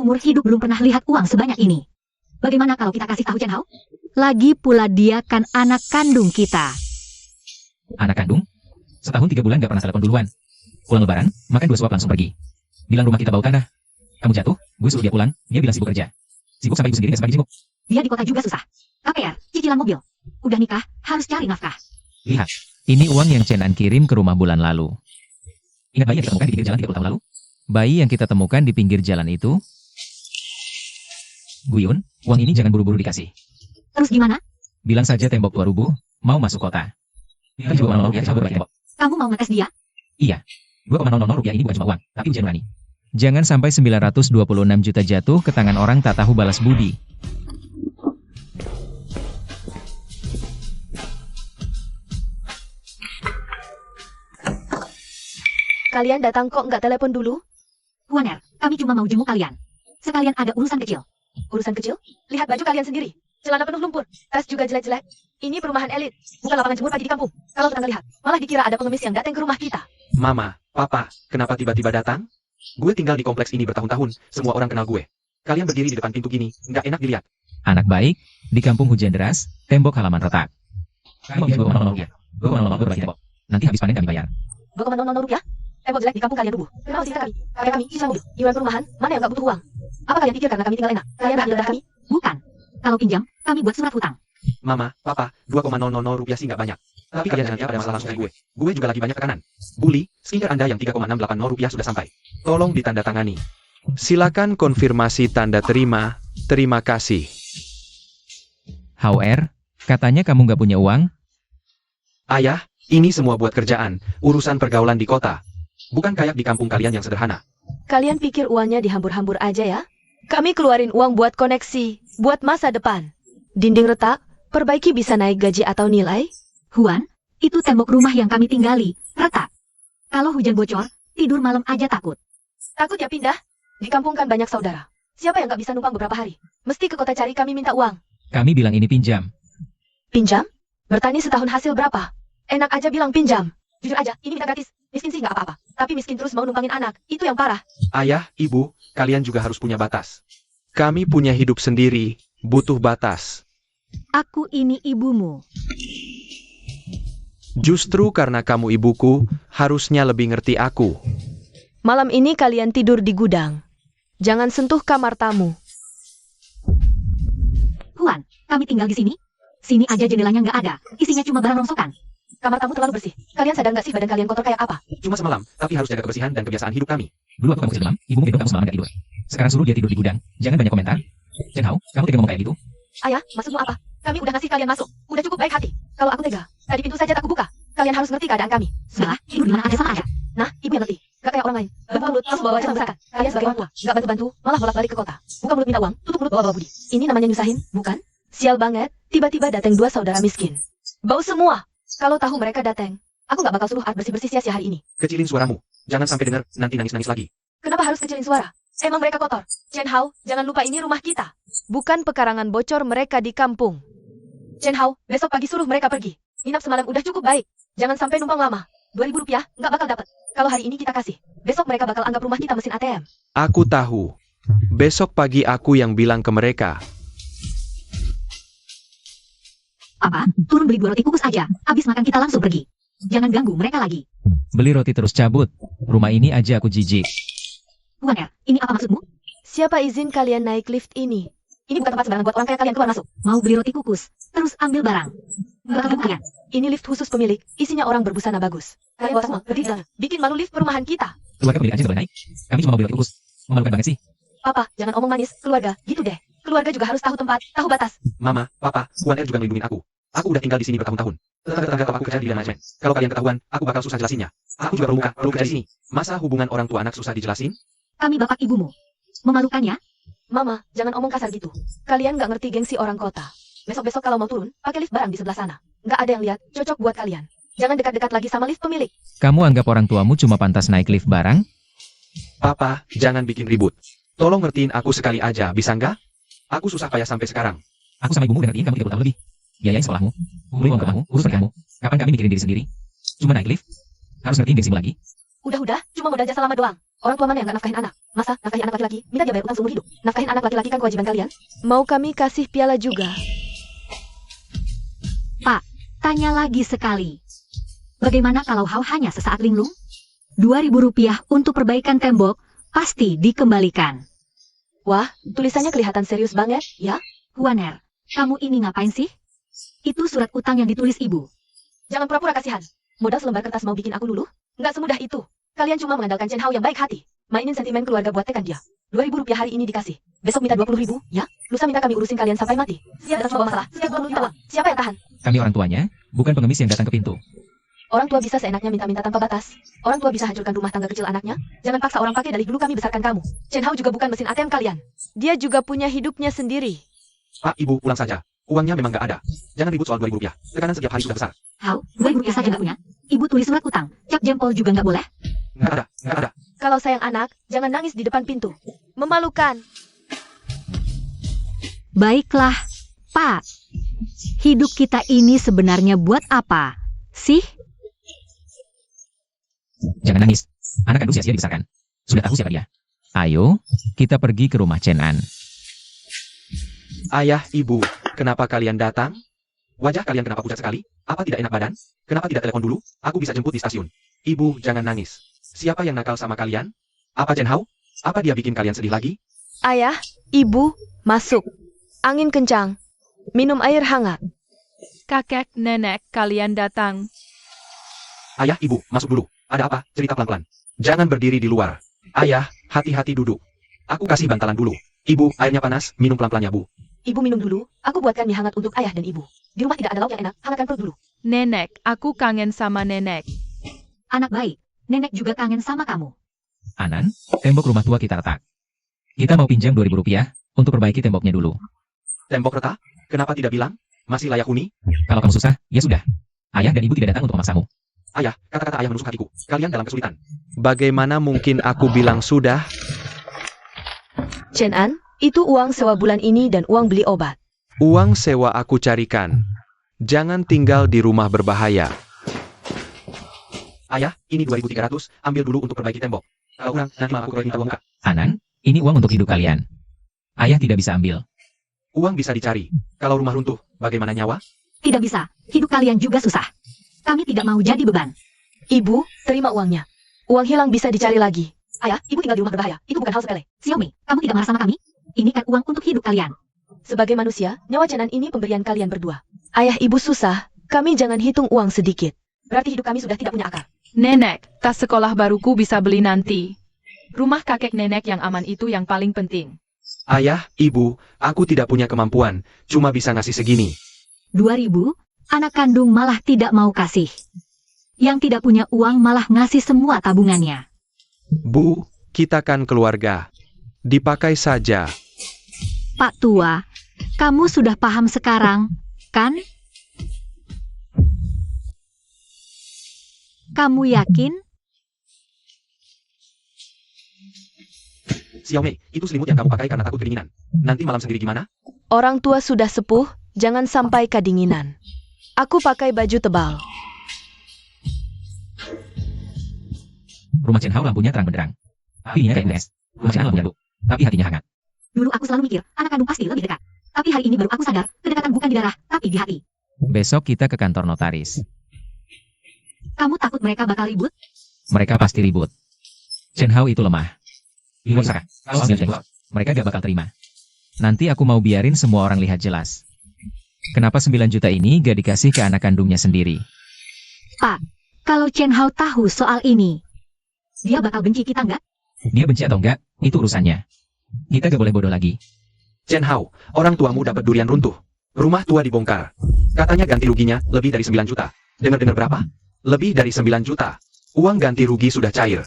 seumur hidup belum pernah lihat uang sebanyak ini. Bagaimana kalau kita kasih tahu Chen Hao? Lagi pula dia kan anak kandung kita. Anak kandung? Setahun 3 bulan gak pernah telepon duluan. Pulang lebaran, makan 2 suap langsung pergi. Bilang rumah kita bau tanah. Kamu jatuh, gue suruh dia pulang, dia bilang sibuk kerja. Sibuk sampai ibu sendiri gak sempat dijenguk. Dia di kota juga susah. KPR, cicilan mobil. Udah nikah, harus cari nafkah. Lihat, Ini uang yang Chen An kirim ke rumah bulan lalu. ingat bayi yang kita temukan di pinggir jalan 30 tahun lalu? Bayi yang kita temukan di pinggir jalan itu, Guyun, uang ini jangan buru-buru dikasih. Terus gimana? Bilang saja tembok tua rubuh, mau masuk kota. Kan juga 2,00 rupiah sama berbagi tembok. Kamu mau ngetes dia? Iya. 2,00 rupiah ini bukan cuma uang, tapi ujian nurani. jangan sampai 926 juta jatuh ke tangan orang tak tahu balas budi. Kalian datang kok nggak telepon dulu? Huan Er, kami cuma mau jenguk kalian. Sekalian ada urusan kecil. Urusan kecil? Lihat baju kalian sendiri. Celana penuh lumpur, tas juga jelek-jelek. Ini perumahan elit, bukan lapangan jemur pagi di kampung. Kalau tetangga lihat, malah dikira ada pengemis yang datang ke rumah kita. Mama, Papa, kenapa tiba-tiba datang? Gue tinggal di kompleks ini bertahun-tahun, semua orang kenal gue. Kalian berdiri di depan pintu gini, nggak enak dilihat. Anak baik, di kampung hujan deras, tembok halaman retak. Kamu bisa 2,00 rupiah. 2,00 berbagi tembok. Nanti habis panen kami bayar. 2,00 rupiah? Tembok jelek di kampung kalian rubuh. Kenapa sih kami? Kakek kami, cicilan mobil, iuran perumahan, mana yang nggak butuh uang? Apa kalian pikir karena kami tinggal enak? Kalian nggak darah kami? Bukan. Kalau pinjam, kami buat surat hutang. Mama, Papa, 2,00 rupiah sih nggak banyak. Tapi kalian jangan tiap ada masalah langsung ke gue. Gue juga lagi banyak tekanan. Bully, skincare Anda yang 3,680 rupiah sudah sampai. Tolong ditandatangani. Silakan konfirmasi tanda terima. Terima kasih. Hao Er, katanya kamu nggak punya uang? Ayah, ini semua buat kerjaan, urusan pergaulan di kota. Bukan kayak di kampung kalian yang sederhana. Kalian pikir uangnya dihambur-hambur aja ya? Kami keluarin uang buat koneksi, buat masa depan. Dinding retak, perbaiki bisa naik gaji atau nilai. Huan, itu tembok rumah yang kami tinggali, retak. Kalau hujan bocor, tidur malam aja takut. Takut ya pindah? Di kampung kan banyak saudara. Siapa yang nggak bisa numpang beberapa hari? Mesti ke kota cari kami minta uang. Kami bilang ini pinjam. Pinjam? Bertani setahun hasil berapa? Enak aja bilang pinjam. Jujur aja, ini minta gratis. Miskin sih nggak apa-apa. Tapi miskin terus mau numpangin anak, itu yang parah. Ayah, ibu, kalian juga harus punya batas. Kami punya hidup sendiri, butuh batas. Aku ini ibumu. Justru karena kamu ibuku, harusnya lebih ngerti aku. Malam ini kalian tidur di gudang. Jangan sentuh kamar tamu. Huan, kami tinggal di sini. Sini aja jendelanya nggak ada. Isinya cuma barang rongsokan. Kamar tamu terlalu bersih. Kalian sadar nggak sih badan kalian kotor kayak apa? Cuma semalam, tapi harus jaga kebersihan dan kebiasaan hidup kami. Dulu waktu kamu kecil demam, ibumu gendong kamu semalam gak tidur. Sekarang suruh dia tidur di gudang. Jangan banyak komentar. Chen Hao, kamu tega ngomong kayak gitu? Ayah, maksudmu apa? Kami udah ngasih kalian masuk. Udah cukup baik hati. Kalau aku tega, tadi pintu saja tak kubuka. Kalian harus ngerti keadaan kami. Salah, tidur di mana aja sama aja. Nah, ibu yang ngerti. Gak kayak orang lain. Bantu mulut, langsung bawa aja membesarkan. Kalian sebagai orang tua, gak bantu-bantu, malah bolak-balik ke kota. Buka mulut minta uang, tutup mulut bawa-bawa budi. Ini namanya nyusahin, bukan? Sial banget, tiba-tiba datang 2 saudara miskin. Bau semua. Kalau tahu mereka datang, aku gak bakal suruh Art bersih-bersih sia-sia hari ini. Kecilin suaramu. Jangan sampai dengar, nanti nangis-nangis lagi. Kenapa harus kecilin suara? Emang mereka kotor. Chen Hao, jangan lupa ini rumah kita. Bukan pekarangan bocor mereka di kampung. Chen Hao, besok pagi suruh mereka pergi. Nginap semalam udah cukup baik. Jangan sampai numpang lama. 2.000 rupiah, nggak bakal dapat. Kalau hari ini kita kasih, besok mereka bakal anggap rumah kita mesin ATM. Aku tahu. Besok pagi aku yang bilang ke mereka. Apa? Turun beli 2 roti kukus aja. Habis makan kita langsung pergi. Jangan ganggu mereka lagi. Beli roti terus cabut. Rumah ini aja aku jijik. Huan Er, ini apa maksudmu? Siapa izin kalian naik lift ini? Ini bukan tempat sembarangan buat orang kayak kalian keluar masuk. Mau beli roti kukus, terus ambil barang. Nggak ganggu kalian. Ini lift khusus pemilik, isinya orang berbusana bagus. Kalian bawa semua, berdiri sana. Bikin malu lift perumahan kita. Keluarga pemilik aja nggak boleh naik. Kami cuma mau beli roti kukus. Memalukan banget sih. Papa, jangan omong manis, keluarga, gitu deh. Keluarga juga harus tahu tempat, tahu batas. Mama, Papa, Huan Er juga ngelindungin aku. Aku udah tinggal di sini bertahun-tahun. Tetangga-tetangga tahu aku kerja di manajemen. Kalau kalian ketahuan, aku bakal susah jelasinnya. Aku juga perlu kerja di sini. Masa hubungan orang tua anak susah dijelasin? Kami bapak ibumu. Memalukan ya? Mama, jangan omong kasar gitu. Kalian nggak ngerti gengsi orang kota. Besok-besok kalau mau turun, pakai lift barang di sebelah sana. Nggak ada yang lihat, cocok buat kalian. Jangan dekat-dekat lagi sama lift pemilik. Kamu anggap orang tuamu cuma pantas naik lift barang? Papa, jangan bikin ribut. Tolong ngertiin aku sekali aja, bisa nggak? Aku susah payah sampai sekarang. Aku sama ibumu udah ngertiin kamu 30 tahun lebih. Biayain sekolahmu, beli uang ke kamu, urus pernikahanmu. Kapan kami mikirin diri sendiri? Cuma naik lift? Harus ngertiin gengsimu lagi? Udah, cuma modal jasa lama doang. Orang tua mana yang nggak nafkahin anak? Masa nafkahi anak laki-laki, minta dia bayar utang seumur hidup. Nafkahin anak laki-laki kan kewajiban kalian. Mau kami kasih piala juga? Tanya lagi sekali. Bagaimana kalau Hao hanya sesaat linglung? 2.000 rupiah untuk perbaikan tembok, pasti dikembalikan. Wah, tulisannya kelihatan serius banget, ya? Huaner, kamu ini ngapain sih? Itu surat utang yang ditulis ibu. Jangan pura-pura kasihan. Modal selembar kertas mau bikin aku luluh? Nggak semudah itu. Kalian cuma mengandalkan Chen Hao yang baik hati. Mainin sentimen keluarga buat tekan dia. 2.000 rupiah hari ini dikasih. Besok minta 20.000, ya? Lusa minta kami urusin kalian sampai mati. Siap atas semua masalah. Siap buat minta uang. Siapa yang tahan? Kami orang tuanya, bukan pengemis yang datang ke pintu. Orang tua bisa seenaknya minta-minta tanpa batas. Orang tua bisa hancurkan rumah tangga kecil anaknya. Jangan paksa orang pakai dari dulu kami besarkan kamu. Chen Hao juga bukan mesin ATM kalian. Dia juga punya hidupnya sendiri. Pak, Ibu, pulang saja. Uangnya memang nggak ada. Jangan ribut soal 2.000 rupiah. Tekanan setiap hari sudah besar. Hao, 2.000 rupiah saja nggak punya. Ibu tulis surat utang, cap jempol juga nggak boleh. Nggak ada. Kalau sayang anak, jangan nangis di depan pintu. Memalukan. Baiklah, Pak. Hidup kita ini sebenarnya buat apa sih? Jangan nangis. Anak kandung sia-sia dibesarkan. Sudah tahu siapa dia. Ayo, kita pergi ke rumah Chen An. Ayah, Ibu, kenapa kalian datang? Wajah kalian kenapa pucat sekali? Apa tidak enak badan? Kenapa tidak telepon dulu? Aku bisa jemput di stasiun. Ibu, jangan nangis. Siapa yang nakal sama kalian? Apa Chen Hao? Apa dia bikin kalian sedih lagi? Ayah, ibu, masuk. Angin kencang. Minum air hangat. Kakek, nenek, kalian datang. Ayah, Ibu, masuk dulu. Ada apa? Cerita pelan-pelan. Jangan berdiri di luar. Ayah, hati-hati duduk. Aku kasih bantalan dulu. Ibu, airnya panas, minum pelan-pelan ya, Bu. Ibu minum dulu. Aku buatkan mie hangat untuk ayah dan ibu. Di rumah tidak ada lauk yang enak. Hangatkan perut dulu. Nenek, aku kangen sama nenek. Anak baik, nenek juga kangen sama kamu. Anan, tembok rumah tua kita retak. Kita mau pinjam 2.000 rupiah untuk perbaiki temboknya dulu. Tembok retak? Kenapa tidak bilang? Masih layak huni? Kalau kamu susah, ya sudah. Ayah dan ibu tidak datang untuk memaksamu. Ayah, kata-kata ayah menusuk hatiku. Kalian dalam kesulitan. Bagaimana mungkin aku bilang sudah? Chen An, itu uang sewa bulan ini dan uang beli obat. Uang sewa aku carikan. Jangan tinggal di rumah berbahaya. Ayah, ini 2.300. Ambil dulu untuk perbaiki tembok. Kalau kurang, nanti aku minta uang Kak. Anan, ini uang untuk hidup kalian. Ayah tidak bisa ambil. Uang bisa dicari. Kalau rumah runtuh, bagaimana nyawa? Tidak bisa, hidup kalian juga susah. Kami tidak mau jadi beban. Ibu, terima uangnya. Uang hilang bisa dicari lagi. Ayah, ibu tinggal di rumah berbahaya. Itu bukan hal sepele. Xiaomi, kamu tidak marah sama kami? Ini kan uang untuk hidup kalian. Sebagai manusia, nyawa Chen An ini pemberian kalian berdua. Ayah ibu susah, kami jangan hitung uang sedikit. Berarti hidup kami sudah tidak punya akar. Nenek, tas sekolah baruku bisa beli nanti. Rumah kakek nenek yang aman itu yang paling penting. Ayah, Ibu, aku tidak punya kemampuan. Cuma bisa ngasih segini. 2.000, anak kandung malah tidak mau kasih. Yang tidak punya uang malah ngasih semua tabungannya. Bu, kita kan keluarga. Dipakai saja. Pak Tua, kamu sudah paham sekarang, kan? Kamu yakin? Xiaomi, itu selimut yang kamu pakai karena takut kedinginan. Nanti malam sendiri gimana? Orang tua sudah sepuh, jangan sampai kedinginan. Aku pakai baju tebal. Rumah Chen Hao lampunya terang benderang. Tapi ininya kayak US. Rumah Chen Hao lampu nyanduk. Tapi hatinya hangat. Dulu aku selalu mikir, anak kandung pasti lebih dekat. Tapi hari ini baru aku sadar, kedekatan bukan di darah, tapi di hati. Besok kita ke kantor notaris. Kamu takut mereka bakal ribut? Mereka pasti ribut. Chen Hao itu lemah. Ribut Saka. Kalau ambil Chen Hao, mereka gak bakal terima. Nanti aku mau biarin semua orang lihat jelas. Kenapa 9 juta ini gak dikasih ke anak kandungnya sendiri? Pak, kalau Chen Hao tahu soal ini, dia bakal benci kita nggak? Dia benci atau enggak, itu urusannya. Kita gak boleh bodoh lagi. Chen Hao, orang tuamu dapat durian runtuh. Rumah tua dibongkar. Katanya ganti ruginya lebih dari 9 juta. Dengar-dengar berapa? Lebih dari 9 juta. Uang ganti rugi sudah cair.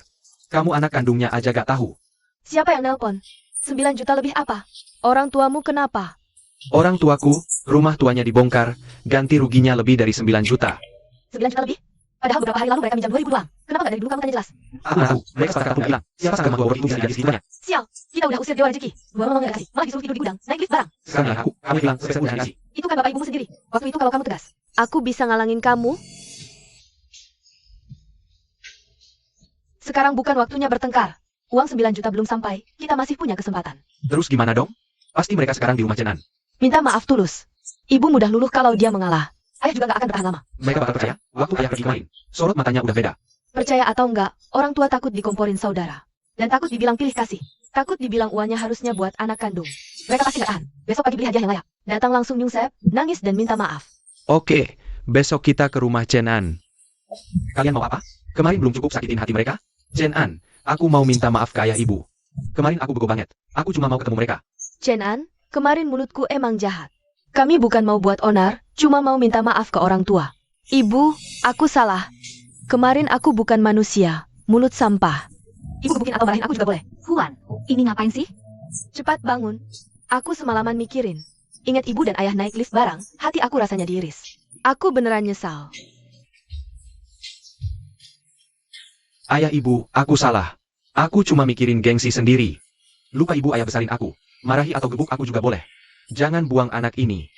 Kamu anak kandungnya aja gak tahu. Siapa yang nelpon? 9 juta lebih apa? Orang tuamu kenapa? Orang tuaku, rumah tuanya dibongkar. Ganti ruginya lebih dari 9 juta. 9 juta lebih? Padahal beberapa hari lalu mereka minjam 2.000 doang. Kenapa nggak dari dulu kamu tanya jelas? Aku nggak tahu. Mereka sepakat aku bilang. Siapa sangka Mangkoro itu bisa jadi segitunya. Sial, kita udah usir dewa rezeki. Dua ngomong nggak kasih, malah disuruh tidur di gudang, naik lift barang. Sekarang ya kamu bilang saya udah dikasih. Itu kan bapak ibumu sendiri. Waktu itu kalau kamu tegas. Aku bisa ngalangin kamu? Sekarang bukan waktunya bertengkar. Uang 9 juta belum sampai, kita masih punya kesempatan. Terus gimana dong? Pasti mereka sekarang di rumah Chen An. Minta maaf tulus. Ibu mudah luluh kalau dia mengalah. Ayah juga nggak akan bertahan lama. Mereka bakal percaya, waktu ayah pergi kemarin. Sorot matanya udah beda. Percaya atau enggak, orang tua takut dikomporin saudara. Dan takut dibilang pilih kasih. Takut dibilang uangnya harusnya buat anak kandung. Mereka pasti nggak tahan. Besok pagi beli hadiah yang layak. Datang langsung nyungsep, nangis dan minta maaf. Oke, besok kita ke rumah Chen An. Kalian mau apa? Kemarin belum cukup sakitin hati mereka? Chen An, aku mau minta maaf ke ayah ibu. Kemarin aku bego banget. Aku cuma mau ketemu mereka. Chen An, kemarin mulutku emang jahat. Kami bukan mau buat onar, cuma mau minta maaf ke orang tua. Ibu, aku salah. Kemarin aku bukan manusia, mulut sampah. Ibu gebukin atau marahin aku juga boleh. Huan, ini ngapain sih? Cepat bangun. Aku semalaman mikirin. Ingat ibu dan ayah naik lift bareng, hati aku rasanya diiris. Aku beneran nyesal. Ayah ibu, aku salah. Aku cuma mikirin gengsi sendiri. Lupa ibu ayah besarin aku. Marahi atau gebuk aku juga boleh. Jangan buang anak ini.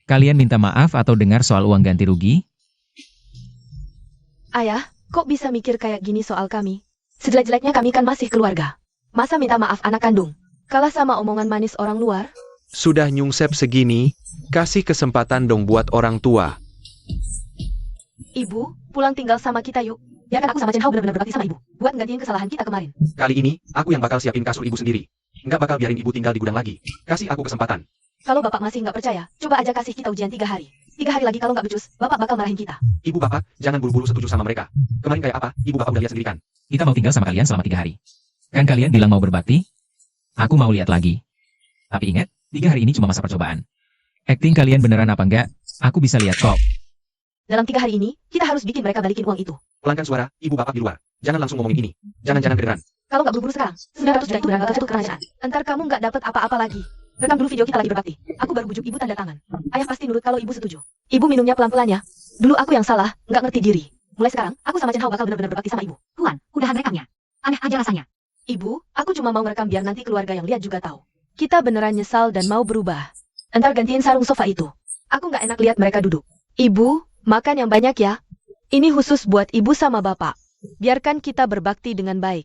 Kalian minta maaf atau dengar soal uang ganti rugi? Ayah, kok bisa mikir kayak gini soal kami? Sejelek-jeleknya kami kan masih keluarga. Masa minta maaf anak kandung? Kalah sama omongan manis orang luar? Sudah nyungsep segini, kasih kesempatan dong buat orang tua. Ibu, pulang tinggal sama kita yuk. Biarkan aku sama Chen Hao benar-benar berbakti sama ibu. Buat gantiin kesalahan kita kemarin. Kali ini, aku yang bakal siapin kasur ibu sendiri. Nggak bakal biarin ibu tinggal di gudang lagi. Kasih aku kesempatan. Kalau bapak masih nggak percaya, coba aja kasih kita ujian 3 hari. 3 hari lagi kalau nggak becus, bapak bakal marahin kita. Ibu bapak, jangan buru-buru setuju sama mereka. Kemarin kayak apa, ibu bapak udah lihat sendiri kan? Kita mau tinggal sama kalian selama 3 hari. Kan kalian bilang mau berbakti? Aku mau lihat lagi. Tapi ingat, 3 hari ini cuma masa percobaan. Acting kalian beneran apa enggak? Aku bisa lihat kok. Dalam 3 hari ini, kita harus bikin mereka balikin uang itu. Pelankan suara, ibu bapak di luar. Jangan langsung ngomongin ini. Jangan kedengeran. Kalau nggak buru-buru sekarang, 900 juta itu beneran bakal jatuh ke kerajaan. Entar kamu nggak dapat apa-apa lagi. Rekam dulu video kita lagi berbakti. Aku baru bujuk ibu tanda tangan. Ayah pasti nurut kalau ibu setuju. Ibu minumnya pelan-pelan ya. Dulu aku yang salah, nggak ngerti diri. Mulai sekarang, aku sama Chen Hao bakal benar-benar berbakti sama ibu. Huan, udahan rekamnya. Aneh aja rasanya. Ibu, aku cuma mau merekam biar nanti keluarga yang lihat juga tahu. Kita beneran nyesal dan mau berubah. Entar gantiin sarung sofa itu. Aku nggak enak lihat mereka duduk. Ibu, makan yang banyak ya. Ini khusus buat ibu sama bapak. Biarkan kita berbakti dengan baik.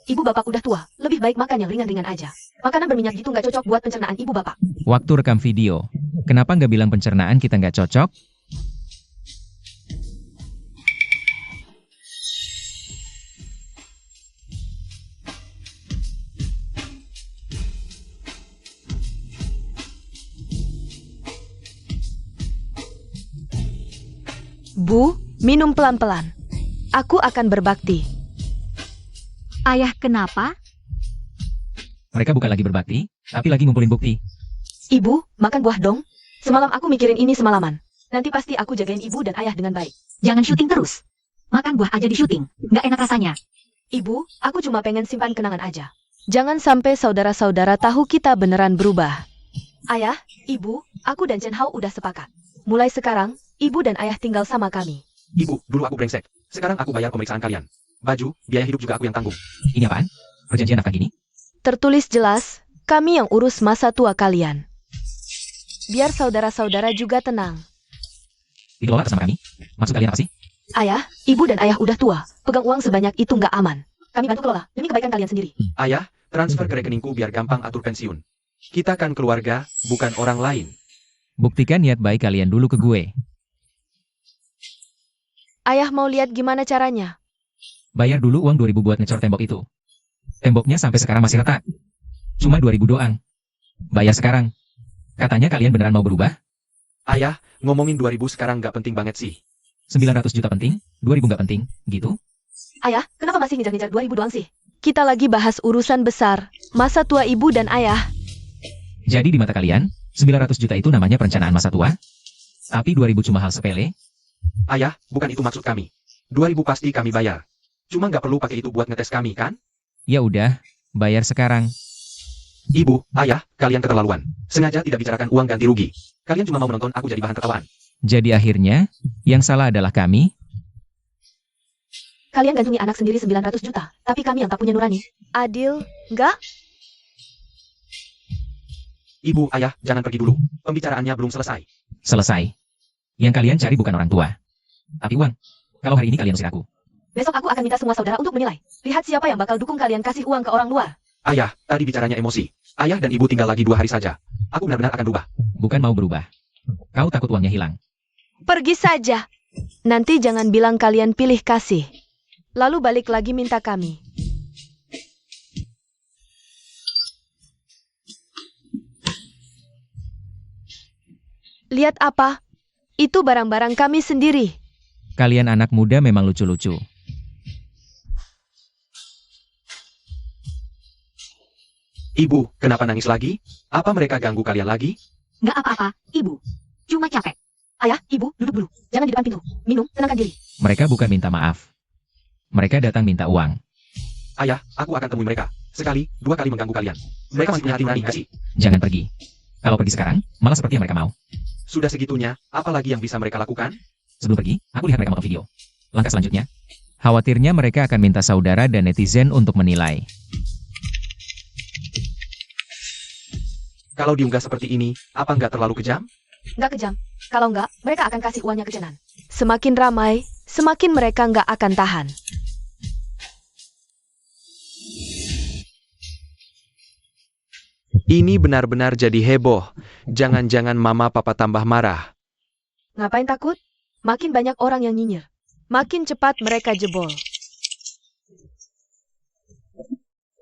Ibu bapak udah tua, lebih baik makan yang ringan-ringan aja. Makanan berminyak gitu nggak cocok buat pencernaan ibu bapak. Waktu rekam video, kenapa nggak bilang pencernaan kita nggak cocok? Bu, minum pelan-pelan. Aku akan berbakti. Ayah kenapa? Mereka bukan lagi berbakti, tapi lagi ngumpulin bukti. Ibu, makan buah dong. Semalam aku mikirin ini semalaman. Nanti pasti aku jagain ibu dan ayah dengan baik. Jangan syuting terus. Makan buah aja di syuting. Nggak enak rasanya. Ibu, aku cuma pengen simpan kenangan aja. Jangan sampai saudara-saudara tahu kita beneran berubah. Ayah, ibu, aku dan Chen Hao udah sepakat. Mulai sekarang, ibu dan ayah tinggal sama kami. Ibu, dulu aku brengsek. Sekarang aku bayar pemeriksaan kalian. Baju, biaya hidup juga aku yang tanggung. Ini apaan? Perjanjian nafkah gini? Tertulis jelas, kami yang urus masa tua kalian. Biar saudara-saudara juga tenang. Dikelola atas nama kami? Maksud kalian apa sih? Ayah, ibu dan ayah udah tua. Pegang uang sebanyak itu nggak aman. Kami bantu kelola, demi kebaikan kalian sendiri. Ayah, transfer ke rekeningku biar gampang atur pensiun. Kita kan keluarga, bukan orang lain. Buktikan niat baik kalian dulu ke gue. Ayah mau lihat gimana caranya? Bayar dulu uang 2.000 buat ngecor tembok itu. Temboknya sampai sekarang masih retak. Cuma 2.000 doang. Bayar sekarang. Katanya kalian beneran mau berubah? Ayah, ngomongin 2000 sekarang nggak penting banget sih. 900 juta penting, 2.000 nggak penting, gitu? Ayah, kenapa masih ngejar-ngejar 2000 doang sih? Kita lagi bahas urusan besar, masa tua ibu dan ayah. Jadi di mata kalian, 900 juta itu namanya perencanaan masa tua? Tapi 2.000 cuma hal sepele? Ayah, bukan itu maksud kami. 2000 pasti kami bayar. Cuma nggak perlu pakai itu buat ngetes kami, kan? Ya udah, bayar sekarang. Ibu, ayah, kalian keterlaluan. Sengaja tidak bicarakan uang ganti rugi. Kalian cuma mau menonton aku jadi bahan tertawaan. Jadi akhirnya, yang salah adalah kami. Kalian gantungi anak sendiri 900 juta, tapi kami yang tak punya nurani. Adil, enggak? Ibu, ayah, jangan pergi dulu. Pembicaraannya belum selesai. Selesai. Yang kalian cari bukan orang tua. Tapi uang. Kalau hari ini kalian usir aku. Besok aku akan minta semua saudara untuk menilai. Lihat siapa yang bakal dukung kalian kasih uang ke orang luar. Ayah, tadi bicaranya emosi. Ayah dan ibu tinggal lagi 2 hari saja. Aku benar-benar akan berubah. Bukan mau berubah. Kau takut uangnya hilang. Pergi saja. Nanti jangan bilang kalian pilih kasih. Lalu balik lagi minta kami. Lihat apa? Itu barang-barang kami sendiri. Kalian anak muda memang lucu-lucu. Ibu, kenapa nangis lagi? Apa mereka ganggu kalian lagi? Nggak apa-apa, Ibu. Cuma capek. Ayah, ibu, duduk dulu. Jangan di depan pintu. Minum, tenangkan diri. Mereka bukan minta maaf. Mereka datang minta uang. Ayah, aku akan temui mereka. Sekali, 2 kali mengganggu kalian. Mereka masih punya hati nurani, nggak sih? Jangan pergi. Kalau pergi sekarang, malah seperti yang mereka mau. Sudah segitunya, apa lagi yang bisa mereka lakukan? Sebelum pergi, aku lihat mereka motong video. Langkah selanjutnya, khawatirnya mereka akan minta saudara dan netizen untuk menilai. Kalau diunggah seperti ini, apa nggak terlalu kejam? Nggak kejam. Kalau nggak, mereka akan kasih uangnya ke Jenan. Semakin ramai, semakin mereka nggak akan tahan. Ini benar-benar jadi heboh. Jangan-jangan mama papa tambah marah. Ngapain takut? Makin banyak orang yang nyinyir. Makin cepat mereka jebol.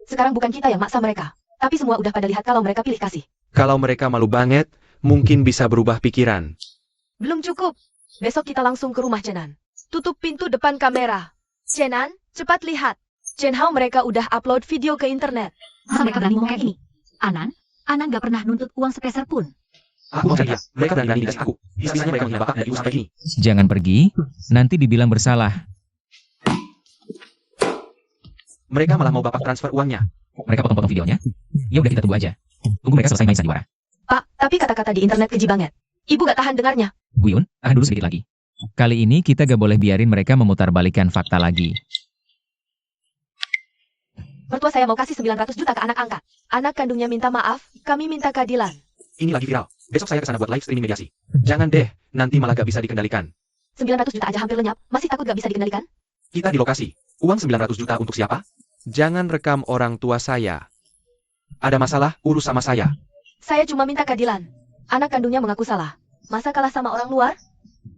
Sekarang bukan kita yang maksa mereka. Tapi semua udah pada lihat kalau mereka pilih kasih. Kalau mereka malu banget, mungkin bisa berubah pikiran. Belum cukup. Besok kita langsung ke rumah Jenan. Tutup pintu depan kamera. Jenan, cepat lihat. Chen Hao mereka udah upload video ke internet. Masa mereka berani ngomong kayak gini? Anan nggak pernah nuntut uang sepeser pun. Aku mau cari dia. Mereka berani nindas aku. Bisanya mereka menghina bapak dan ibu sampai gini. Jangan pergi, nanti dibilang bersalah. Mereka malah mau bapak transfer uangnya. Mereka potong-potong videonya. Ya udah kita tunggu aja. Tunggu mereka selesai main sandiwara. Pak, tapi kata-kata di internet keji banget. Ibu gak tahan dengarnya. Guyun, tahan dulu sedikit lagi. Kali ini kita gak boleh biarin mereka memutarbalikkan fakta lagi. Mertua saya mau kasih 900 juta ke anak angkat. Anak kandungnya minta maaf, kami minta keadilan. Ini lagi viral. Besok saya kesana buat live streaming mediasi. Jangan deh, nanti malah gak bisa dikendalikan. 900 juta aja hampir lenyap, masih takut gak bisa dikendalikan? Kita di lokasi. Uang 900 juta untuk siapa? Jangan rekam orang tua saya. Ada masalah, urus sama saya. Saya cuma minta keadilan. Anak kandungnya mengaku salah. Masa kalah sama orang luar?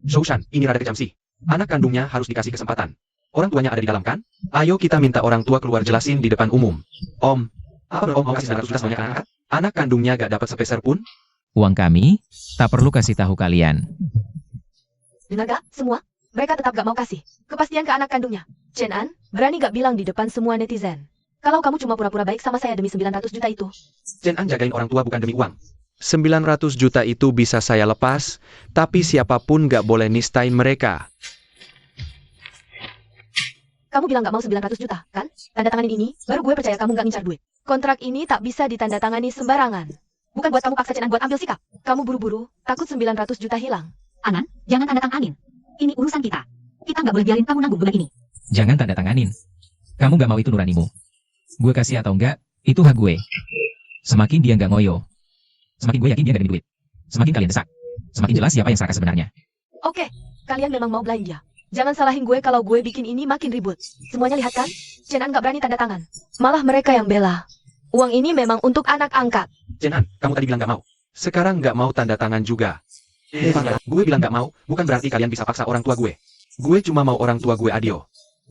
Shoushan, ini rada kejam sih. Anak kandungnya harus dikasih kesempatan. Orang tuanya ada di dalam kan? Ayo kita minta orang tua keluar jelasin di depan umum. Om, apa om mau kasih 900 juta semuanya ke anak? Anak kandungnya gak dapat sepeser pun? Uang kami, tak perlu kasih tahu kalian. Dengar gak, semua? Mereka tetap gak mau kasih. Kepastian ke anak kandungnya. Chen An, berani gak bilang di depan semua netizen? Kalau kamu cuma pura-pura baik sama saya demi 900 juta itu. Chen An jagain orang tua bukan demi uang. 900 juta itu bisa saya lepas, tapi siapapun gak boleh nistain mereka. Kamu bilang gak mau 900 juta, kan? Tanda tanganin ini, baru gue percaya kamu gak ngincar duit. Kontrak ini tak bisa ditandatangani sembarangan. Bukan buat kamu paksa Chen An buat ambil sikap. Kamu buru-buru, takut 900 juta hilang. Anan, jangan tanda tanganin. Ini urusan kita. Kita nggak boleh biarin kamu nanggung beban ini. Jangan tanda tanganin. Kamu gak mau itu nuranimu. Gue kasih atau enggak, itu hak gue. Semakin dia nggak ngoyo, semakin gue yakin dia nggak demi duit. Semakin kalian desak, semakin jelas siapa yang serakah sebenarnya. Oke, kalian memang mau blind dia. Jangan salahin gue kalau gue bikin ini makin ribut. Semuanya lihat kan? Chen An gak berani tanda tangan. Malah mereka yang bela. Uang ini memang untuk anak angkat. Chen An, kamu tadi bilang gak mau. Sekarang gak mau tanda tangan juga. Gue bilang gak mau, bukan berarti kalian bisa paksa orang tua gue. Gue cuma mau orang tua gue adil.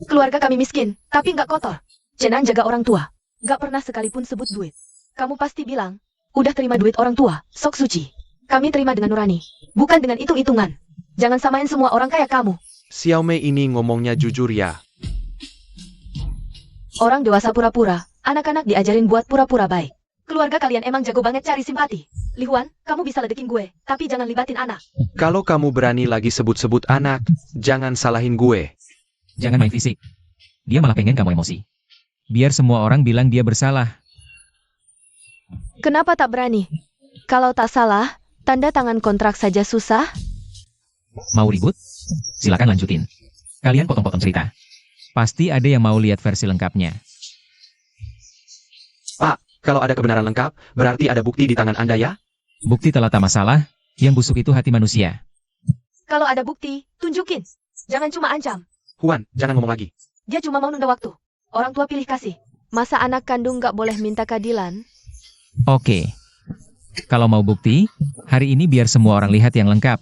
Keluarga kami miskin, tapi gak kotor. Chen An jaga orang tua. Gak pernah sekalipun sebut duit. Kamu pasti bilang, udah terima duit orang tua, sok suci. Kami terima dengan nurani, bukan dengan hitung-hitungan. Jangan samain semua orang kayak kamu. Xiaomei ini ngomongnya jujur ya. Orang dewasa pura-pura, anak-anak diajarin buat pura-pura baik. Keluarga kalian emang jago banget cari simpati. Li Huan, kamu bisa ledekin gue, tapi jangan libatin anak. Kalau kamu berani lagi sebut-sebut anak, jangan salahin gue. Jangan main fisik. Dia malah pengen kamu emosi. Biar semua orang bilang dia bersalah. Kenapa tak berani? Kalau tak salah, tanda tangan kontrak saja susah. Mau ribut? Silakan lanjutin. Kalian potong-potong cerita. Pasti ada yang mau lihat versi lengkapnya. Pak, kalau ada kebenaran lengkap, berarti ada bukti di tangan Anda ya? Bukti telah tak masalah, yang busuk itu hati manusia. Kalau ada bukti, tunjukin. Jangan cuma ancam. Huan, jangan ngomong lagi. Dia cuma mau nunda waktu. Orang tua pilih kasih. Masa anak kandung nggak boleh minta keadilan? Oke. Kalau mau bukti, hari ini biar semua orang lihat yang lengkap.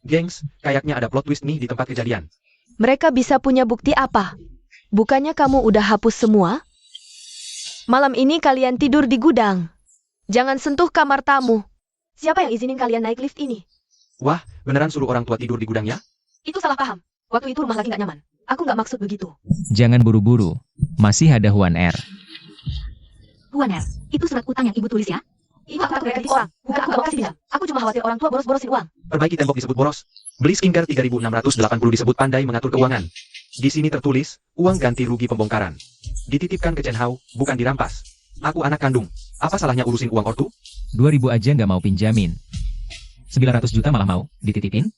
Gengs, kayaknya ada plot twist nih di tempat kejadian. Mereka bisa punya bukti apa? Bukannya kamu udah hapus semua? Malam ini kalian tidur di gudang. Jangan sentuh kamar tamu. Siapa yang izinin kalian naik lift ini? Wah, beneran suruh orang tua tidur di gudangnya? Itu salah paham. Waktu itu rumah lagi nggak nyaman. Aku nggak maksud begitu. Jangan buru-buru. Masih ada Huan R. Huan R, itu surat utang yang ibu tulis ya? Itu aku takut negatif orang. Bukan aku nggak mau kasih pinjam. Aku cuma khawatir orang tua boros-borosin uang. Perbaiki tembok disebut boros. Beli skincare 3.680 disebut pandai mengatur keuangan. Di sini tertulis, uang ganti rugi pembongkaran. Dititipkan ke Chen Hao, bukan dirampas. Aku anak kandung. Apa salahnya urusin uang ortu? 2.000 aja nggak mau pinjamin. 900 juta malah mau dititipin?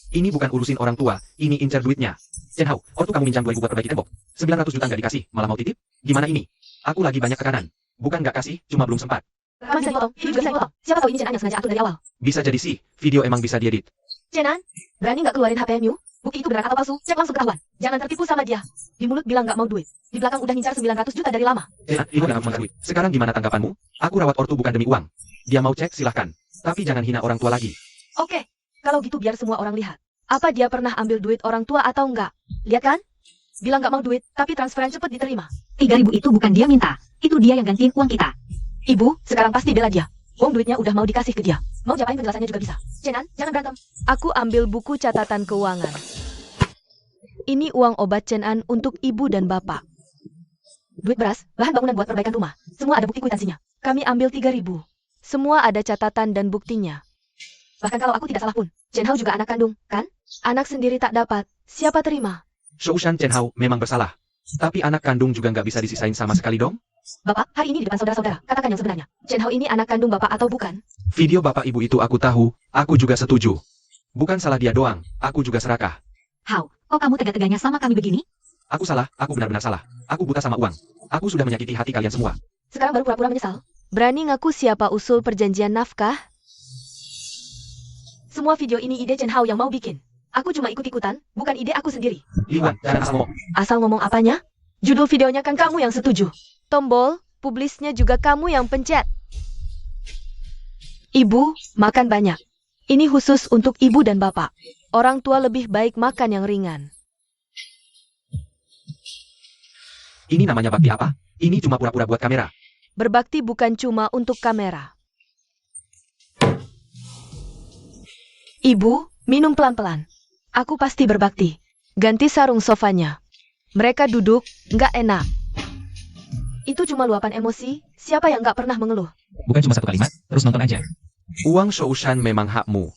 Ini bukan urusin orang tua, ini incer duitnya. Chen Hao, ortu kamu minjam 2.000 buat perbaiki tembok. 900 juta nggak dikasih, malah mau titip? Gimana ini? Aku lagi banyak tekanan. Bukan nggak kasih, cuma belum sempat. Kamu bisa dipotong, hidup juga bisa dipotong. Siapa tahu ini Cenan yang sengaja atur dari awal. Bisa jadi sih, video emang bisa diedit. Cenan, berani nggak keluarin HP Miu? Bukti itu beneran atau palsu? Cek langsung ketahuan. Jangan tertipu sama dia. Di mulut bilang nggak mau duit. Di belakang udah ngincar 900 juta dari lama. Ibu nggak mau duit. Sekarang gimana tanggapanmu? Aku rawat ortu bukan demi uang. Dia mau cek silahkan. Tapi jangan hina orang tua lagi. Oke, kalau gitu biar semua orang lihat. Apa dia pernah ambil duit orang tua atau enggak? Lihat kan? Bilang nggak mau duit, tapi transferan cepet diterima. 3.000 itu bukan dia minta. Itu dia yang gantiin uang kita. Ibu, sekarang pasti bela dia. Uang duitnya udah mau dikasih ke dia. Mau japain penjelasannya juga bisa. Cenan, jangan berantem. Aku ambil buku catatan keuangan. Ini uang obat Cenan untuk ibu dan bapak. Duit beras, bahan bangunan buat perbaikan rumah. Semua ada bukti kwitansinya. Kami ambil 3.000. Semua ada catatan dan buktinya. Bahkan kalau aku tidak salah pun, Chen Hao juga anak kandung, kan? Anak sendiri tak dapat, siapa terima? Shoushan Chen Hao memang bersalah. Tapi anak kandung juga nggak bisa disisain sama sekali dong? Bapak, hari ini di depan saudara-saudara, katakan yang sebenarnya. Chen Hao ini anak kandung bapak atau bukan? Video bapak ibu itu aku tahu, aku juga setuju. Bukan salah dia doang, aku juga serakah. Hao, kok kamu tega-teganya sama kami begini? Aku salah, aku benar-benar salah. Aku buta sama uang. Aku sudah menyakiti hati kalian semua. Sekarang baru pura-pura menyesal. Berani ngaku siapa usul perjanjian nafkah? Semua video ini ide Chen Hao yang mau bikin. Aku cuma ikut-ikutan, bukan ide aku sendiri. Liwan, jangan asal ngomong. Asal ngomong apanya? Judul videonya kan kamu yang setuju. Tombol, publisnya juga kamu yang pencet. Ibu, makan banyak. Ini khusus untuk ibu dan bapak. Orang tua lebih baik makan yang ringan. Ini namanya bakti apa? Ini cuma pura-pura buat kamera. Berbakti bukan cuma untuk kamera. Ibu, minum pelan-pelan. Aku pasti berbakti. Ganti sarung sofanya. Mereka duduk, nggak enak. Itu cuma luapan emosi, siapa yang nggak pernah mengeluh? Bukan cuma satu kalimat, terus nonton aja. Uang Shoushan memang hakmu.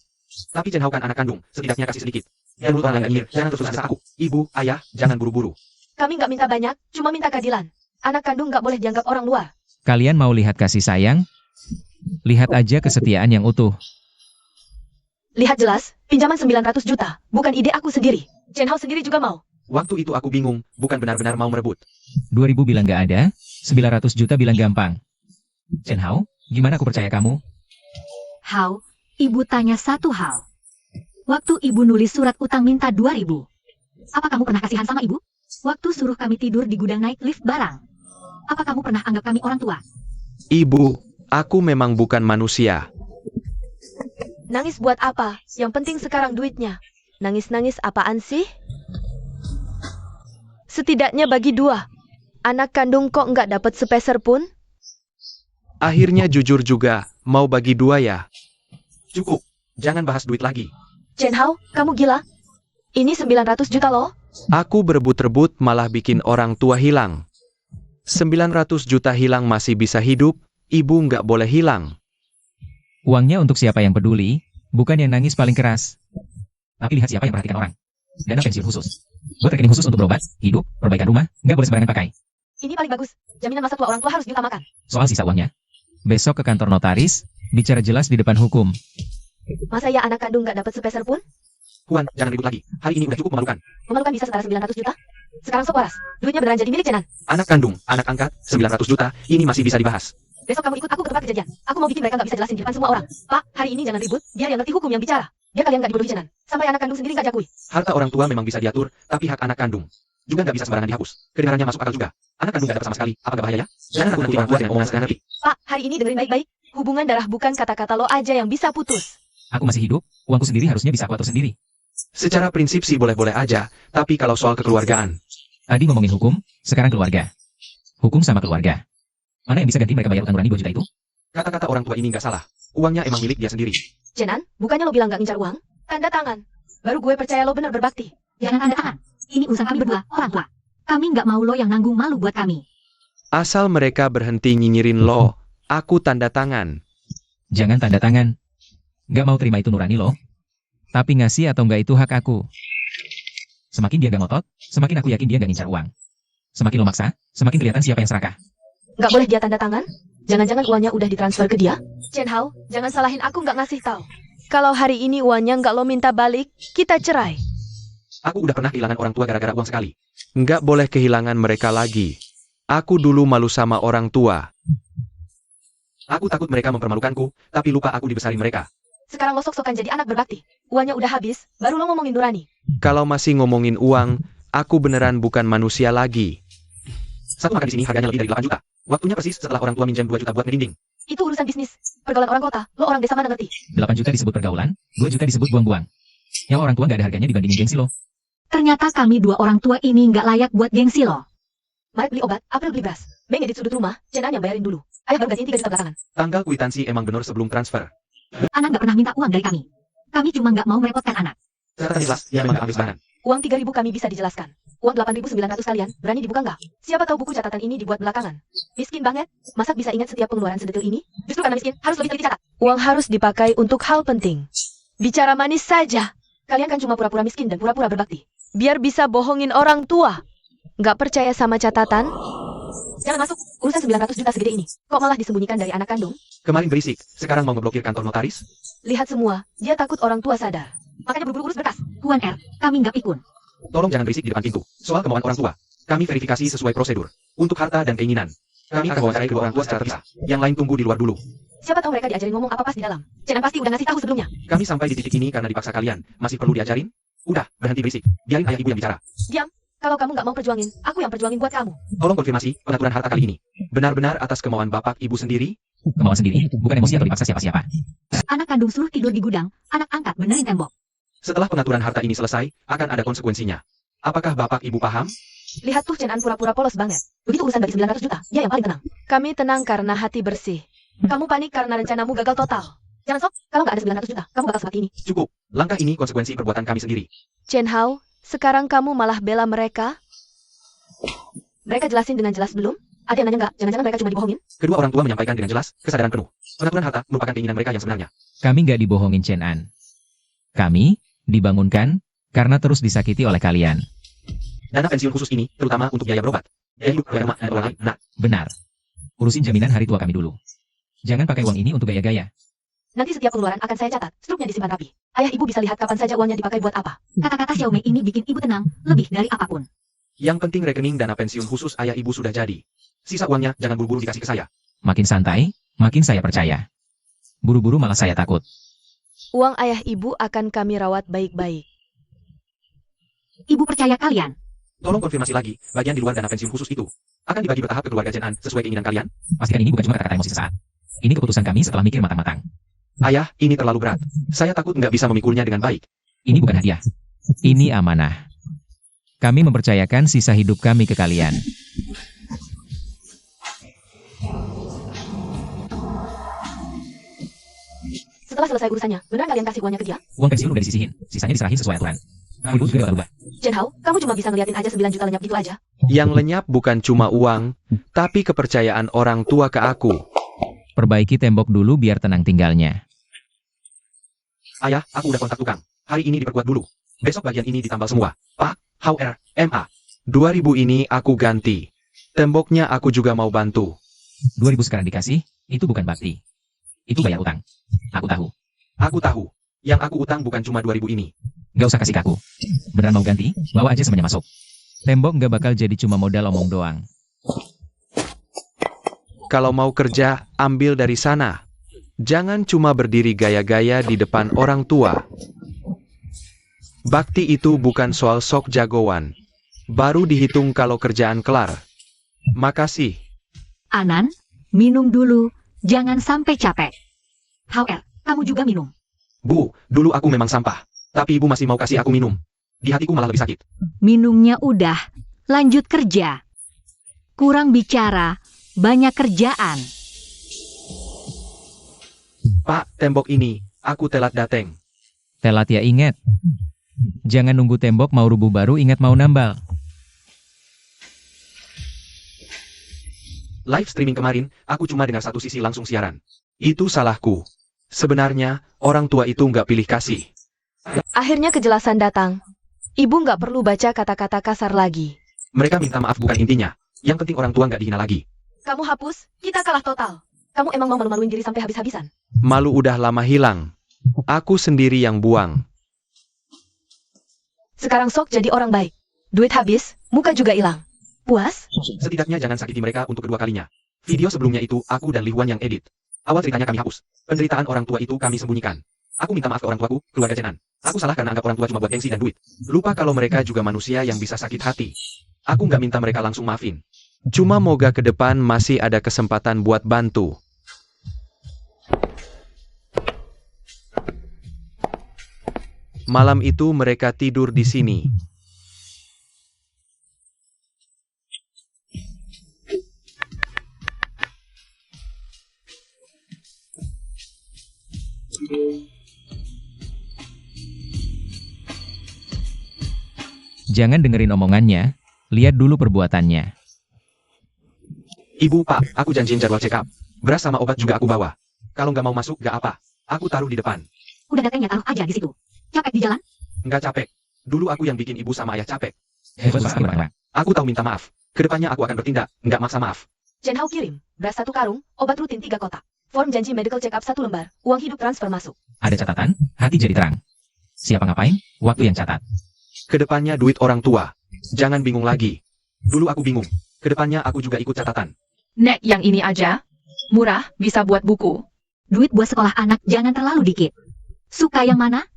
Tapi Chen Hao kan anak kandung, setidaknya kasih sedikit. Dan mulut orang lain, jangan terus rasa aku. Ibu, ayah, jangan buru-buru. Kami nggak minta banyak, cuma minta keadilan. Anak kandung nggak boleh dianggap orang luar. Kalian mau lihat kasih sayang? Lihat aja kesetiaan yang utuh. Lihat jelas, pinjaman 900 juta, bukan ide aku sendiri. Chen Hao sendiri juga mau. Waktu itu aku bingung, bukan benar-benar mau merebut. 2.000 bilang nggak ada, 900 juta bilang gampang. Chen Hao, gimana aku percaya kamu? Hao, ibu tanya satu hal. Waktu ibu nulis surat utang minta 2.000. Apa kamu pernah kasihan sama ibu? Waktu suruh kami tidur di gudang naik lift barang. Apa kamu pernah anggap kami orang tua? Ibu, aku memang bukan manusia. Nangis buat apa? Yang penting sekarang duitnya. Nangis-nangis apaan sih? Setidaknya bagi dua. Anak kandung kok nggak dapat sepeser pun? Akhirnya jujur juga, mau bagi dua ya? Cukup, jangan bahas duit lagi. Chen Hao, kamu gila? Ini 900 juta loh. Aku berebut-rebut malah bikin orang tua hilang. 900 juta hilang masih bisa hidup, ibu nggak boleh hilang. Uangnya untuk siapa yang peduli, bukan yang nangis paling keras. Tapi lihat siapa yang perhatikan orang. Dana pensiun khusus. Buat rekening khusus untuk berobat, hidup, perbaikan rumah, nggak boleh sembarangan pakai. Ini paling bagus. Jaminan masa tua orang tua harus diutamakan. Soal sisa uangnya, Besok ke kantor notaris, bicara jelas di depan hukum. Masa ya anak kandung nggak dapat sepeser pun? Huan, jangan ribut lagi. Hari ini udah cukup memalukan. Memalukan bisa setara 900 juta? Sekarang sok waras. Duitnya beneran jadi milik Cenan. Anak kandung, anak angkat, 900 juta, ini masih bisa dibahas. Besok kamu ikut aku ke tempat kejadian. Aku mau bikin mereka nggak bisa jelasin di depan semua orang. Pak, hari ini jangan ribut, biar yang ngerti hukum yang bicara. Biar kalian nggak dibodohi Jenan. Sampai anak kandung sendiri nggak diakui. Harta orang tua memang bisa diatur, tapi hak anak kandung juga nggak bisa sembarangan dihapus. Kedengarannya masuk akal juga. Anak kandung nggak dapat sama sekali. Apa nggak bahaya ya? Jangan nakut-nakuti orang tua dengan omongan setengah ngerti. Pak, hari ini dengerin baik-baik. Hubungan darah bukan kata-kata lo aja yang bisa putus. Aku masih hidup, uangku sendiri harusnya bisa aku atur sendiri. Secara prinsip sih boleh-boleh aja, tapi kalau soal kekeluargaan, Tadi ngomongin hukum, sekarang keluarga. Hukum sama keluarga. Mana yang bisa ganti mereka bayar utang nurani 2 juta itu? kata-kata orang tua ini nggak salah. Uangnya emang milik dia sendiri. Jenan, bukannya lo bilang nggak ngincar uang? Tanda tangan. Baru gue percaya lo benar berbakti. Jangan tanda tangan. Ini urusan kami berdua, orang tua. Kami nggak mau lo yang nanggung malu buat kami. Asal mereka berhenti nyinyirin lo, aku tanda tangan. Jangan tanda tangan. Nggak mau terima itu nurani loh. Tapi ngasih atau nggak itu hak aku. Semakin dia nggak ngotot, semakin aku yakin dia nggak ngincar uang. Semakin lo maksa, semakin kelihatan siapa yang serakah. Nggak boleh dia tanda tangan? Jangan-jangan uangnya udah ditransfer ke dia? Chen Hao, jangan salahin aku nggak ngasih tahu. Kalau hari ini uangnya nggak lo minta balik, kita cerai. Aku udah pernah kehilangan orang tua gara-gara uang sekali. Nggak boleh kehilangan mereka lagi. Aku dulu malu sama orang tua. Aku takut mereka mempermalukanku, tapi lupa aku dibesarin mereka. Sekarang lo sok-sokan jadi anak berbakti. Uangnya udah habis, baru lo ngomongin nurani. Kalau masih ngomongin uang, aku beneran bukan manusia lagi. Satu makan di sini harganya lebih dari 8 juta. Waktunya persis setelah orang tua minjem 2 juta buat ngerinding. Itu urusan bisnis. Pergaulan orang kota, lo orang desa mana ngerti? 8 juta disebut pergaulan, 2 juta disebut buang-buang. Yang orang tua nggak ada harganya dibandingin gengsi lo. Ternyata kami dua orang tua ini nggak layak buat gengsi lo. Maret beli obat, April beli beras. Mei ngedit sudut rumah, Jenan yang bayarin dulu. Ayah baru gantiin 3 juta belakangan. Tanggal kwitansi emang bener sebelum transfer. Anak nggak pernah minta uang dari kami. Kami cuma nggak mau merepotkan anak. Catatan jelas, dia memang nggak ambil sembarangan. Uang 3.000 kami bisa dijelaskan. Uang 8.900 kalian, berani dibuka nggak? Siapa tahu buku catatan ini dibuat belakangan. Miskin banget, masa bisa ingat setiap pengeluaran sedetil ini? Justru karena miskin, harus lebih teliti catat. Uang harus dipakai untuk hal penting. Bicara manis saja. Kalian kan cuma pura-pura miskin dan pura-pura berbakti. Biar bisa bohongin orang tua. Nggak percaya sama catatan? Jangan masuk, urusan 900 juta segede ini. Kok malah disembunyikan dari anak kandung? Kemarin berisik, sekarang mau ngeblokir kantor notaris? Lihat semua, dia takut orang tua sadar. Makanya buru-buru urus berkas. Tuan R, kami nggak pikun. Tolong jangan berisik di depan pintu. Soal kemauan orang tua, kami verifikasi sesuai prosedur. Untuk harta dan keinginan, kami akan wawancarai kedua orang tua secara terpisah. Yang lain tunggu di luar dulu. Siapa tahu mereka diajarin ngomong apa pas di dalam. Jenan pasti udah ngasih tahu sebelumnya. Kami sampai di titik ini karena dipaksa kalian. Masih perlu diajarin? Udah, berhenti berisik. Biarin ayah ibu yang bicara. Diam. Kalau kamu nggak mau perjuangin, aku yang perjuangin buat kamu. Tolong konfirmasi pengaturan harta kali ini. Benar-benar atas kemauan bapak ibu sendiri? Kemauan sendiri, bukan emosi atau dipaksa siapa-siapa. Anak kandung suruh tidur di gudang, anak angkat benerin tembok. Setelah pengaturan harta ini selesai, akan ada konsekuensinya. Apakah bapak ibu paham? Lihat tuh Jenan pura-pura polos banget. Begitu urusan dari 900 juta, dia yang paling tenang. Kami tenang karena hati bersih. Kamu panik karena rencanamu gagal total. Jangan sok, kalau nggak ada 900 juta, kamu bakal seperti ini. Cukup. Langkah ini konsekuensi perbuatan kami sendiri. Chen Hao, sekarang kamu malah bela mereka? Mereka jelasin dengan jelas belum? Ada yang nanya nggak? Jangan-jangan mereka cuma dibohongin? Kedua orang tua menyampaikan dengan jelas, kesadaran penuh. Pengaturan harta merupakan keinginan mereka yang sebenarnya. Kami nggak dibohongin Chen An. Kami dibangunkan karena terus disakiti oleh kalian. Dana pensiun khusus ini, terutama untuk biaya berobat, biaya hidup, biaya rumah, dan orang lain. Nah, Benar. Urusin jaminan hari tua kami dulu. Jangan pakai uang ini untuk gaya-gaya. Nanti setiap pengeluaran akan saya catat, struknya disimpan rapi. Ayah ibu bisa lihat kapan saja uangnya dipakai buat apa. Kata-kata Xiaomei ini bikin ibu tenang, lebih dari apapun. yang penting rekening dana pensiun khusus ayah ibu sudah jadi. Sisa uangnya jangan buru-buru dikasih ke saya. Makin santai, makin saya percaya. Buru-buru malah saya takut. Uang ayah ibu akan kami rawat baik-baik. Ibu percaya kalian. Tolong konfirmasi lagi, bagian di luar dana pensiun khusus itu akan dibagi bertahap ke keluarga Jenan sesuai keinginan kalian? Pastikan ini bukan cuma kata-kata emosi sesaat. Ini keputusan kami setelah mikir matang-matang. Ayah, ini terlalu berat. Saya takut nggak bisa memikulnya dengan baik. Ini bukan hadiah. Ini amanah. Kami mempercayakan sisa hidup kami ke kalian. Setelah selesai urusannya, beneran kalian kasih uangnya ke dia? Uang pensiun udah disisihin, sisanya diserahin sesuai aturan. Ibu juga gak berubah. Chen Hao, kamu cuma bisa ngeliatin aja 9 juta lenyap gitu aja. Yang lenyap bukan cuma uang, tapi kepercayaan orang tua ke aku. Perbaiki tembok dulu biar tenang tinggalnya. Ayah, aku udah kontak tukang. Hari ini diperkuat dulu. Besok bagian ini ditambal semua. Pak, HR, MA. 2000 ini aku ganti. Temboknya aku juga mau bantu. 2000 sekarang dikasih, itu bukan bakti. Itu bayar utang. Aku tahu. Aku tahu. Yang aku utang bukan cuma 2000 ini. Gak usah kasih ke aku. Beneran mau ganti, bawa aja semuanya masuk. Tembok gak bakal jadi cuma modal omong doang. kalau mau kerja, ambil dari sana. Jangan cuma berdiri gaya-gaya di depan orang tua. Bakti itu bukan soal sok jagoan. Baru dihitung kalau kerjaan kelar. Makasih. Anan, minum dulu, jangan sampai capek. Hauer, kamu juga minum. Bu, dulu aku memang sampah. Tapi ibu masih mau kasih aku minum. Di hatiku malah lebih sakit. Minumnya udah, lanjut kerja. Kurang bicara, banyak kerjaan. Pak, tembok ini, aku telat dateng. Telat ya ingat. Jangan nunggu tembok mau rubuh baru ingat mau nambal. Live streaming kemarin, aku cuma dengar satu sisi langsung siaran. Itu salahku. Sebenarnya, orang tua itu nggak pilih kasih. Akhirnya kejelasan datang. Ibu nggak perlu baca kata-kata kasar lagi. Mereka minta maaf bukan intinya. Yang penting orang tua nggak dihina lagi. Kamu hapus, kita kalah total. Kamu emang mau malu-maluin diri sampai habis-habisan. Malu udah lama hilang. Aku sendiri yang buang. Sekarang sok jadi orang baik. Duit habis, muka juga hilang. Puas? Setidaknya jangan sakiti mereka untuk kedua kalinya. Video sebelumnya itu aku dan Lihuan yang edit. Awal ceritanya kami hapus. Penderitaan orang tua itu kami sembunyikan. Aku minta maaf ke orang tuaku, keluarga Cenan. Aku salah karena anggap orang tua cuma buat gengsi dan duit. Lupa kalau mereka juga manusia yang bisa sakit hati. Aku nggak minta mereka langsung maafin. Cuma moga ke depan masih ada kesempatan buat bantu. Malam itu mereka tidur di sini. Jangan dengerin omongannya, lihat dulu perbuatannya. Ibu, Pak, aku janjiin jadwal check up. Beras sama obat juga aku bawa. Kalau nggak mau masuk, nggak apa. Aku taruh di depan. Udah datangnya taruh aja di situ. Capek di jalan? Nggak capek. Dulu aku yang bikin ibu sama ayah capek. Hebat pasti orang. Aku tahu minta maaf. Kedepannya aku akan bertindak, nggak maksa maaf. Chen Hao kirim. Beras 1 karung, obat rutin 3 kotak. Form janji medical check up 1 lembar. Uang hidup transfer masuk. Ada catatan, hati jadi terang. Siapa ngapain, waktu yang catat. Kedepannya duit orang tua. Jangan bingung lagi. Dulu aku bingung. Kedepannya aku juga ikut catatan. Nek yang ini aja. Murah, bisa buat buku. Duit buat sekolah anak jangan terlalu dikit. Suka yang mana?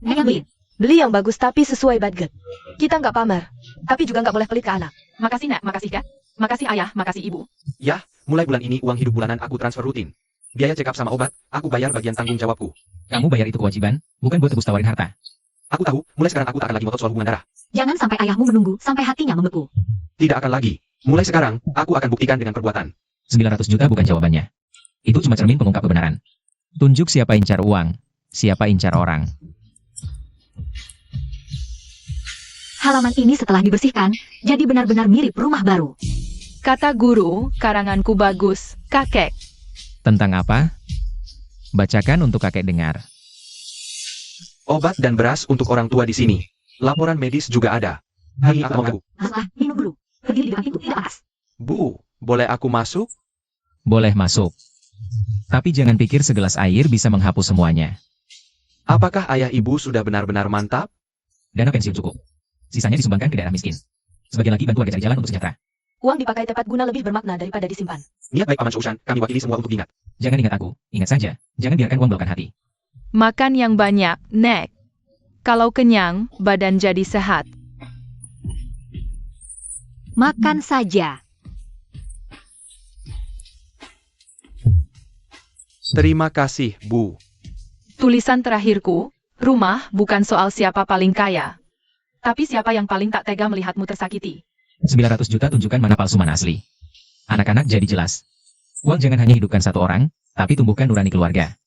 Yang beli. Beli yang bagus tapi sesuai budget. Kita nggak pamer. Tapi juga nggak boleh pelit ke anak. Makasih Nek, makasih Kak. Makasih Ayah, makasih Ibu. Ya, mulai bulan ini uang hidup bulanan aku transfer rutin. Biaya check up sama obat, aku bayar bagian tanggung jawabku. Kamu bayar itu kewajiban, bukan buat tebus tawarin harta. Aku tahu, mulai sekarang aku tak akan lagi ngotot soal hubungan darah. Jangan sampai ayahmu menunggu sampai hatinya membeku. Tidak akan lagi. Mulai sekarang, aku akan buktikan dengan perbuatan. 900 juta bukan jawabannya. Itu cuma cermin pengungkap kebenaran. Tunjuk siapa incar uang, siapa incar orang. Halaman ini setelah dibersihkan, jadi benar-benar mirip rumah baru. Kata guru, karanganku bagus, kakek. Tentang apa? Bacakan untuk kakek dengar. Obat dan beras untuk orang tua di sini. Laporan medis juga ada. Hai, aku mau gabung. Masuklah, minum dulu. Berdiri di depan pintu tidak panas. Bu, boleh aku masuk? Boleh masuk. Tapi jangan pikir segelas air bisa menghapus semuanya. Apakah ayah ibu sudah benar-benar mantap? Dana pensiun cukup. Sisanya disumbangkan ke daerah miskin. Sebagian lagi bantu warga cari jalan untuk sejahtera. Uang dipakai tepat guna lebih bermakna daripada disimpan. Niat baik Paman Shushan, kami wakili semua untuk diingat. Jangan ingat aku, ingat saja. Jangan biarkan uang belokkan hati. Makan yang banyak, Nek. Kalau kenyang, badan jadi sehat. Makan saja. Terima kasih, Bu. Tulisan terakhirku, rumah bukan soal siapa paling kaya. Tapi siapa yang paling tak tega melihatmu tersakiti. 900 juta tunjukkan mana palsu mana asli. Anak-anak jadi jelas. Uang jangan hanya hidupkan satu orang, tapi tumbuhkan nurani keluarga.